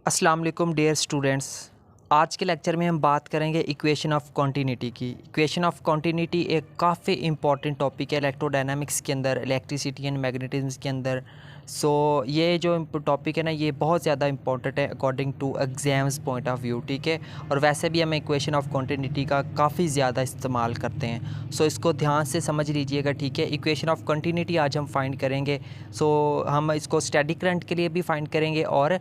अस्सलाम वालेकुम dear students. आज के लेक्चर में हम बात करेंगे इक्वेशन ऑफ कॉन्टिन्यूटी की। इक्वेशन ऑफ कॉन्टिन्यूटी एक काफ़ी इंपॉर्टेंट टॉपिक है इलेक्ट्रोडायनामिक्स के अंदर, इलेक्ट्रिसिटी एंड मैग्नेटिज्म के अंदर। ये जो टॉपिक है ना, ये बहुत ज़्यादा इंपॉर्टेंट है according to exams point of view, ठीक है। और वैसे भी हम इक्वेशन ऑफ कॉन्टिन्यूटी का काफ़ी ज़्यादा इस्तेमाल करते हैं। इसको ध्यान से समझ लीजिएगा, ठीक है। इक्वेशन ऑफ कॉन्टिन्यूटी आज हम फाइंड करेंगे। हम इसको स्टैटिक करंट के लिए भी फाइंड करेंगे और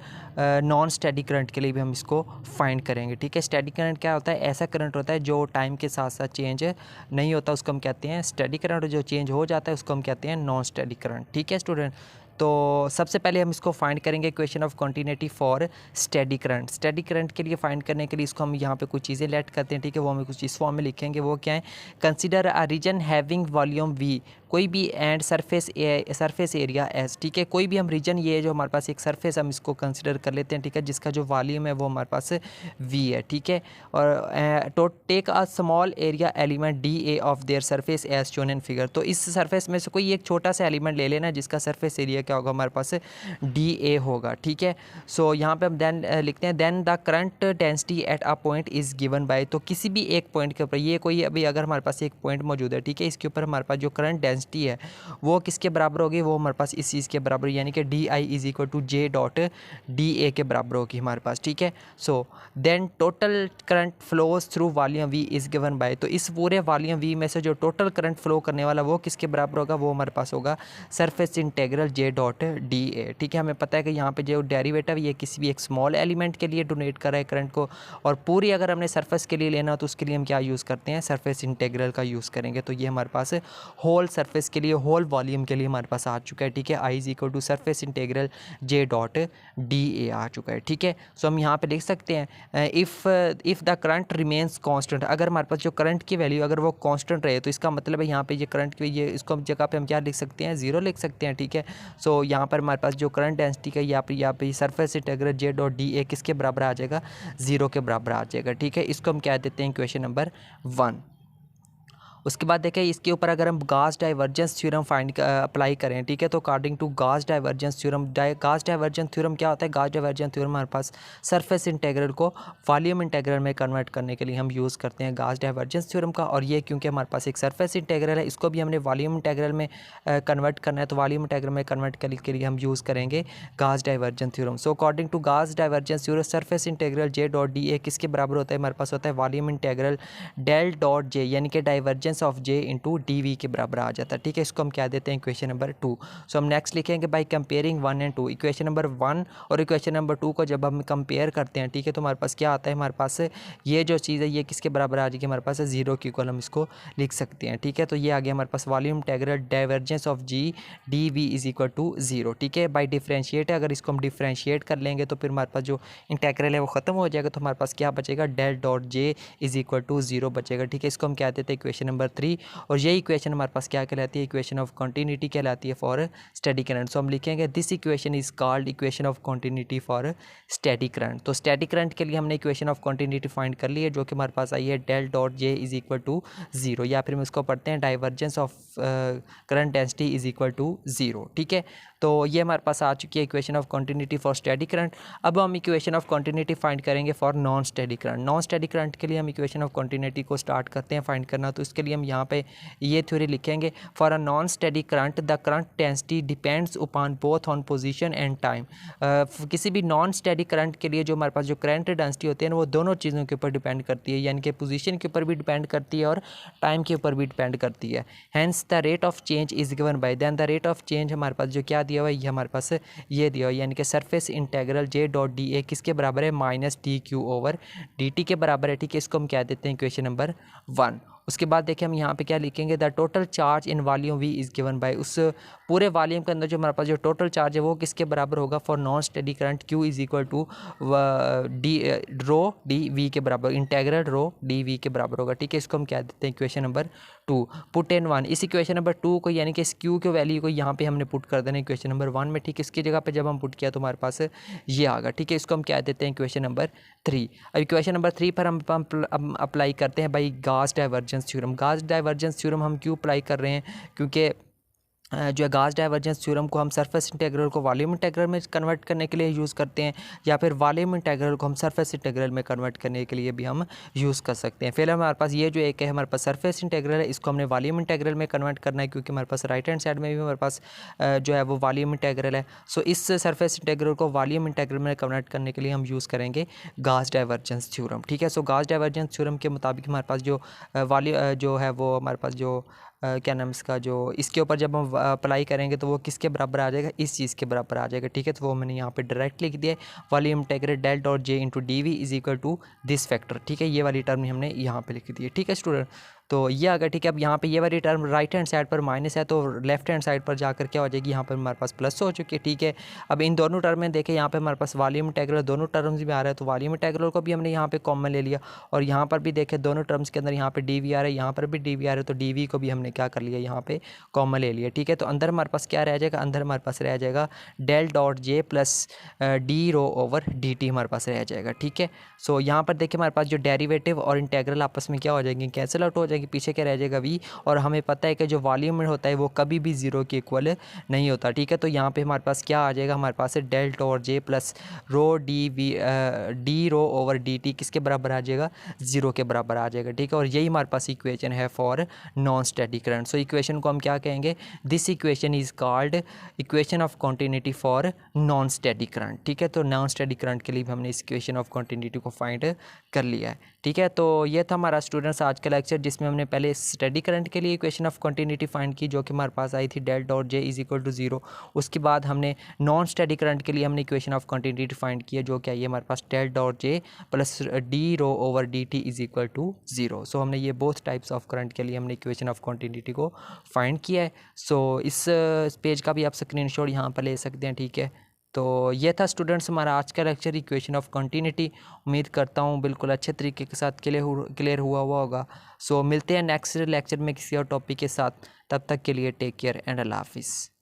नॉन स्टैटिक करंट के लिए भी हम इसको फाइंड करेंगे, ठीक है। स्टैटिक करंट क्या होता है? ऐसा करंट होता है जो टाइम के साथ साथ चेंज नहीं होता, उसको हम कहते हैं स्टैटिक करंट। जो चेंज हो जाता है उसको हम कहते हैं नॉन स्टैटिक करंट, ठीक है स्टूडेंट। तो सबसे पहले हम इसको फाइंड करेंगे equation of continuity for static current. Static current के लिए फाइंड करने के लिए इसको हम यहाँ पे कुछ चीज़ें लेट करते हैं, ठीक है। वो हमें कुछ इस फॉर्म में लिखेंगे। वो क्या है? Consider a region having volume V, कोई भी एंड सरफेस एरिया एस, ठीक है। कोई भी हम रीजन, ये जो हमारे पास एक सरफेस, हम इसको कंसिडर कर लेते हैं, ठीक है, जिसका जो वॉल्यूम है वो हमारे पास वी है, ठीक है। और तो take a small area element D A of their surface as shown in figure. तो इस सरफेस में से कोई एक छोटा सा एलिमेंट ले लेना जिसका सरफेस एरिया क्या होगा? हमारे पास डी ए होगा, ठीक है। यहाँ पे हम देन लिखते हैं then the current density at a point is given by. तो किसी भी एक पॉइंट के ऊपर, ये कोई अभी अगर हमारे पास एक पॉइंट मौजूद है, ठीक है, इसके ऊपर हमारे पास जो करंट डेंसिटी है वो किसके बराबर होगी? वो हमारे पास इस चीज़ के बराबर, यानी कि D I is equal to J dot D A के बराबर होगी हमारे पास, ठीक है। Then total current flows through volume V is given by. तो इस पूरे वॉल्यूम वी में से जो टोटल करंट फ्लो करने वाला वो किसके बराबर होगा? वो हमारे पास होगा surface integral J dot D ए, ठीक है। हमें पता है कि यहाँ पे जो डेरिवेटिव ये किसी भी एक स्मॉल एलिमेंट के लिए डोनेट कर रहा है करंट को, और पूरी अगर हमने सरफेस के लिए लेना तो उसके लिए हम क्या यूज़ करते हैं? सरफेस इंटेग्रल का यूज़ करेंगे। तो ये हमारे पास होल सरफेस के लिए, होल वॉल्यूम के लिए हमारे पास आ चुका है, ठीक है। I is equal to surface integral J dot D A आ चुका है, ठीक है। हम यहाँ पे लिख सकते हैं if the current remains constant. अगर हमारे पास जो करंट की वैल्यू अगर वो कांस्टेंट रहे तो इसका मतलब है यहाँ पे ये करंट की, ये इसको हम जगह पे हम क्या लिख सकते हैं? ज़ीरो लिख सकते हैं, ठीक है। यहाँ पर हमारे पास जो करंट डेंसिटी का यहाँ पे surface integral J dot D A किसके बराबर आ जाएगा? ज़ीरो के बराबर आ जाएगा, ठीक है। इसको हम कह देते हैं इक्वेशन नंबर 1। उसके बाद देखें, इसके ऊपर अगर हम गॉस डाइवर्जेंस थ्योरम अप्लाई करें, ठीक है, तो according to Gauss divergence theorem, Gauss divergence theorem क्या होता है? गॉस डाइवर्जेंस थ्योरम हमारे पास सरफेस इंटेग्रल को वॉल्यूम इंटेग्रल में कन्वर्ट करने के लिए हम यूज़ करते हैं गॉस डाइवर्जेंस थ्योरम का। और ये क्योंकि हमारे पास एक सरफेस इंटेग्रल है, इसको भी हमने वॉल्यूम इंटेग्रल में कन्वर्ट करना है, तो वॉल्यूम इंटेग्रल में कन्वर्ट करने के लिए हम यूज़ करेंगे Gauss divergence theorem. According to Gauss divergence theorem, surface integral J dot D A किसके बराबर होता है? हमारे पास होता है volume integral del dot J, यानी कि divergence of J into D V के बराबर आ जाता है, ठीक है। इसको हम क्या देते हैं? Equation number 2। हम नेक्स्ट लिखेंगे by comparing 1 and 2। Equation number 1 और इक्वेशन नंबर 2 को जब हम कंपेयर करते हैं, ठीक है, तो हमारे पास क्या आता है? हमारे पास ये जो चीज़ है ये किसके बराबर आ जाएगी? हमारे पास ज़ीरो की इक्वल हम इसको लिख सकते हैं, ठीक है। तो ये आ गया हमारे पास volume integral divergence of J D V is equal to zero, ठीक है। बाई डिफ्रेंशिएट, अगर इसको हम डिफ्रेंशिएट कर लेंगे तो फिर हमारे पास जो इंटेग्रल है वो ख़त्म हो जाएगा, तो हमारे पास क्या बचेगा? Del dot J is equal to zero बचेगा, ठीक है। इसको हम क्या देते हैं? Equation number 3। और ये इक्वेशन हमारे पास क्या कहलाती है? इक्वेशन ऑफ कॉन्टिन्यूटी कहलाती है फॉर स्टैटिक करंट। हम लिखेंगे this equation is called equation of continuity for static current. तो स्टैटिक करंट के लिए हमने इक्वेशन ऑफ कॉन्टिन्यूटी फाइंड कर ली है, जो कि हमारे पास आई है del dot J is equal to zero, या फिर हम इसको पढ़ते हैं divergence of current density is equal to zero, ठीक है। तो ये हमारे पास आ चुकी है equation of continuity for static current. अब हम इक्वेशन ऑफ कॉन्टिन्यूटी फाइंड करेंगे for non static current. Non static current के लिए हम इक्वेशन ऑफ कॉन्टिन्यूटी को स्टार्ट करते हैं फाइंड करना। तो इसके लिए हम यहाँ पे ये थ्योरी लिखेंगे for a non static current the current density depends upon both on position and time. किसी भी नॉन स्टैटिक करंट के लिए जो हमारे पास जो करंट डेंसिटी होती है ना, वो दोनों चीज़ों के ऊपर डिपेंड करती है, यानी कि पोजीशन के ऊपर भी डिपेंड करती है और टाइम के ऊपर भी डिपेंड करती है। Hence the rate of change is given by, then the rate of change हमारे पास जो क्या दिया हुआ है, ये हमारे पास ये दिया हुआ है, यानी कि surface integral J dot D A किसके बराबर है? Minus D Q over D T के बराबर है, ठीक है। इसको हम क्या देते हैं? Equation number 1। उसके बाद देखिए हम यहाँ पे क्या लिखेंगे? The total charge in volume V is given bye. उस पूरे वॉल्यूम के अंदर जो हमारे पास जो टोटल चार्ज है वो किसके बराबर होगा? For non steady current Q is equal to D rho D V के बराबर, इंटेग्रल रो डी वी के बराबर होगा, ठीक है। इसको हम क्या देते हैं? Equation number 2 put in 1। इस इक्वेशन नंबर 2 को, यानी कि इस क्यू के वैल्यू को यहाँ पे हमने पुट कर देना इक्वेशन नंबर 1 में, ठीक है। इसकी जगह पे जब हम पुट किया तो हमारे पास ये आ गया, ठीक है। इसको हम क्या देते हैं? Equation number 3। अब इक्वेशन नंबर 3 पर हम अप्लाई करते हैं by Gauss divergence theorem. Gauss divergence theorem हम क्यों अप्लाई कर रहे हैं? क्योंकि जो है गाउस डाइवर्जेंस थ्योरम को हम सरफेस इंटीग्रल को वॉल्यूम इंटीग्रल में कन्वर्ट करने के लिए यूज़ करते हैं, या फिर वॉल्यूम इंटीग्रल को हम सरफेस इंटीग्रल में कन्वर्ट करने के लिए भी हम यूज़ कर सकते हैं। फिर हमारे पास ये जो एक है हमारे पास सरफेस इंटीग्रल है, इसको हमने वॉल्यूम इंटीग्रल में कन्वर्ट करना है, क्योंकि हमारे पास राइट हैंड साइड में भी हमारे पास जो है वो वॉल्यूम इंटीग्रल है। सो इस सरफेस इंटीग्रल को वॉल्यूम इंटीग्रल में कन्वर्ट करने के लिए हम यूज़ करेंगे गाउस डाइवर्जेंस थ्योरम। ठीक है, सो गाउस डाइवर्जेंस थ्योरम के मुताबिक हमारे पास जो जो है वो हमारे पास जो क्या नाम इसका, जो इसके ऊपर जब हम अप्लाई करेंगे तो वो किसके बराबर आ जाएगा, इस चीज़ के बराबर आ जाएगा। ठीक है, तो वो मैंने यहाँ पे डायरेक्ट लिख दिया है, volume integral del dot J into D V is equal to this factor. ठीक है, ये वाली टर्म हमने यहाँ पे लिख दी है। ठीक है स्टूडेंट, तो ये अगर ठीक है, अब यहाँ पे ये वाली टर्म राइट हैंड साइड पर माइनस है तो लेफ्ट हैंड साइड पर जाकर क्या हो जाएगी, यहाँ पर हमारे पास प्लस हो चुकी है। ठीक है, अब इन दोनों टर्म में देखें, यहाँ पे हमारे पास वॉल्यूम इंटीग्रल दोनों टर्म्स में आ रहा है, तो वॉल्यूम इंटीग्रल को भी हमने यहाँ पे कॉमन ले लिया, और यहाँ पर भी देखें दोनों टर्म्स के अंदर यहाँ पे डी वी आ रहा है, यहाँ पर भी डी वी आ रहा है, तो डी वी को भी हमने क्या कर लिया, यहाँ पे कॉमन ले लिया। ठीक है, तो अंदर हमारे पास क्या रह जाएगा, अंदर हमारे पास रह जाएगा del dot J plus D rho over D T हमारे पास रह जाएगा। ठीक है, सो यहाँ पर देखिए हमारे पास जो डेरिवेटिव और इंटीग्रल आपस में क्या हो जाएंगे, कैंसिल आउट हो जाएंगे, पीछे क्या रह जाएगा वी, और हमें पता है कि जो वॉल्यूम में होता है वो कभी भी ज़ीरो के इक्वल नहीं होता। ठीक है, तो यहाँ पे हमारे पास क्या आ जाएगा, हमारे पास है del dot J plus rho D V D rho over D T किसके बराबर आ जाएगा, ज़ीरो के बराबर आ जाएगा। ठीक है, और यही हमारे पास इक्वेशन है for non static current. So equation को हम क्या कहेंगे, this equation is called equation of continuity for non static current. ठीक है, तो नॉन स्टैटिक करंट के लिए भी हमने इस इक्वेशन ऑफ कॉन्टिन्यूटी को फाइंड कर लिया है। ठीक है, तो ये था हमारा स्टूडेंट्स आज का लेक्चर, जिसमें हमने पहले स्टडी करंट के लिए इक्वेशन ऑफ कंटिन्यूटी फाइंड की, जो कि हमारे पास आई थी del dot J is equal to zero. उसके बाद हमने नॉन स्टडी करंट के लिए हमने इक्वेशन ऑफ कंटिन्यूटी फाइंड किया, जो क्या ये हमारे पास del dot J plus D rho over D T is equal to zero. So हमने ये बोथ टाइप्स ऑफ करंट के लिए हमने इक्वेशन ऑफ कंटिन्यूटी को फाइंड किया है। सो इस पेज का भी आप स्क्रीनशॉट यहाँ पर ले सकते हैं। ठीक है, तो ये था स्टूडेंट्स हमारा आज का लेक्चर इक्वेशन ऑफ कंटिन्यूटी। उम्मीद करता हूँ बिल्कुल अच्छे तरीके के साथ क्लियर हुआ होगा। सो मिलते हैं नेक्स्ट लेक्चर में किसी और टॉपिक के साथ, तब तक के लिए टेक केयर एंड अल्लाह हाफिज़।